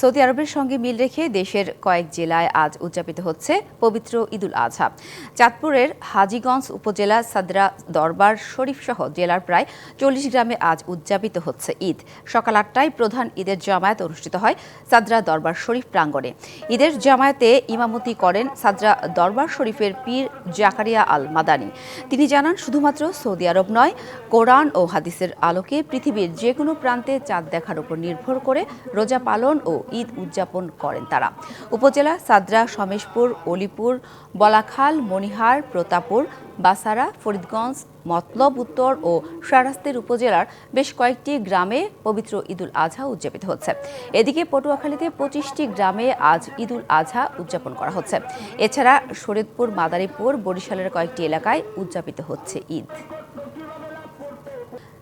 Saudi আরবের সঙ্গে মিল রেখে দেশের কয়েক জেলায় আজ উদযাপিত হচ্ছে পবিত্র ঈদুল আজহা। চাঁদপুরের হাজীগঞ্জ উপজেলা সাদরা দরবার শরীফ সহ জেলার প্রায় 40 গ্রামে আজ উদযাপিত হচ্ছে ঈদ। সকাল 8টায় প্রধান ঈদের জামায়াত অনুষ্ঠিত হয় সাদরা দরবার শরীফ প্রাঙ্গণে। ঈদের জামায়াতে ইমামতি করেন সাদরা দরবার শরীফের পীর জাকারিয়া আল মাদানী। তিনি জানান, শুধুমাত্র সৌদি আরব নয়, কোরআন ও হাদিসের আলোকে পৃথিবীর যে কোনো প্রান্তে চাঁদ দেখার উপর নির্ভর করে রোজা পালন ও ঈদ উদযাপন করেন তারা। উপজেলা সাদরা, সমেশপুর, অলিপুর, বলাখাল, মনিহার, প্রতাপুর, বাসারা, ফরিদগঞ্জ, মতলব উত্তর ও শাহরাস্তির উপজেলার বেশ কয়েকটি গ্রামে পবিত্র ঈদুল আজহা উদযাপিত হচ্ছে। এদিকে পটুয়াখালীতে 25টি গ্রামে আজ ঈদুল আজহা উদযাপন করা হচ্ছে। এছাড়া শরীয়তপুর, মাদারীপুর, বরিশালের কয়েকটি এলাকায় উদযাপিত হচ্ছে ঈদ।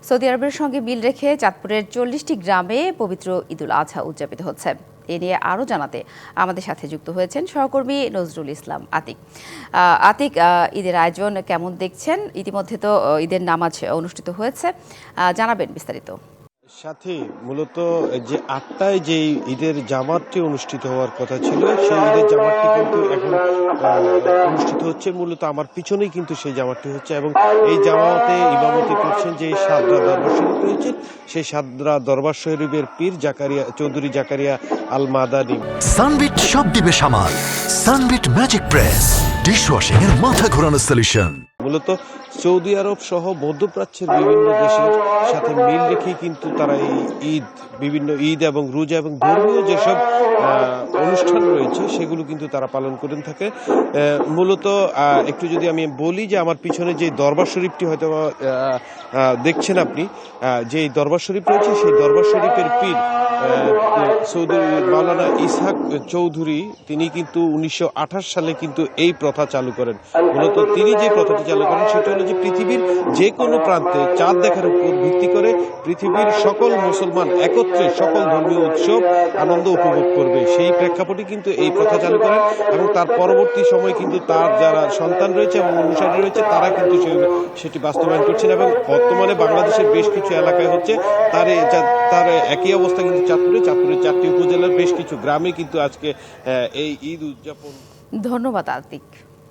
সৌদি আরবের সঙ্গে মিল রেখে চাঁদপুরের 40টি গ্রামে পবিত্র ঈদুল আজহা উদযাপিত হচ্ছে। এ নিয়ে আরও জানাতে আমাদের সাথে যুক্ত হয়েছেন সহকর্মী নজরুল ইসলাম আতিক। আতিক, ঈদের আয়োজন কেমন দেখছেন? ইতিমধ্যে তো ঈদের নামাজ অনুষ্ঠিত হয়েছে, জানাবেন বিস্তারিত। সাথে মূলত যে 8টায় যে ঈদের জামাতটি অনুষ্ঠিত হওয়ার কথা ছিল, সেই ঈদের জামাতটি কিন্তু এখন অনুষ্ঠিত হচ্ছে। মূলত আমার পিছনেই কিন্তু সেই জামাতটি হচ্ছে এবং এই জামাতে ইমামতি করছেন যে সাদরা দরবার শরীফ রয়েছে, সেই সাদরা দরবার শরীফের পীর চৌধুরী জাকারিয়া আল মাদানী। সানবিট সব দিবে সামাল। সানবিট ম্যাজিক প্রেস ডিশওয়াশিং এর মাথা ঘোরানো সলিউশন। মূলত সৌদি আরব সহ মধ্যপ্রাচ্যের বিভিন্ন দেশের সাথে মিল রেখেই কিন্তু তারা এই বিভিন্ন ঈদ এবং রোজা এবং ধর্মীয় যেসব অনুষ্ঠান রয়েছে সেগুলো কিন্তু তারা পালন করে থাকে। মূলত একটু যদি আমি বলি যে আমার পিছনে যে দরবার শরীফটি হয়তো দেখছেন আপনি, যে দরবার শরীফ রয়েছে, সেই দরবার শরীফের পীর সৌদি মাওলানা ইসহাক চৌধুরী, তিনি কিন্তু 1928 সালে কিন্তু এই প্রথা চালু করেন। মূলত তিনি যে প্রথাটি চালু করেন সেটা হলো যে পৃথিবীর যে কোনো প্রান্তে চাঁদ দেখার উপর ভিত্তি করে পৃথিবীর সকল মুসলমান একত্রে সকল ধর্মীয় উৎসব আনন্দ উপভোগ করবে। সেই প্রেক্ষাপটে কিন্তু এই প্রথা চালু করেন এবং তার পরবর্তী সময় কিন্তু তার যারা সন্তান রয়েছে এবং অনুসারী রয়েছে তারা কিন্তু সেটি বাস্তবায়ন করছেন এবং বর্তমানে বাংলাদেশের বেশ কিছু এলাকায় হচ্ছে। তার একই অবস্থা কিন্তু চাঁদপুরের 4টি উপজেলার বেশ কিছু গ্রামে কিন্তু আজকে এই ঈদ উদযাপন। ধন্যবাদ আতিক।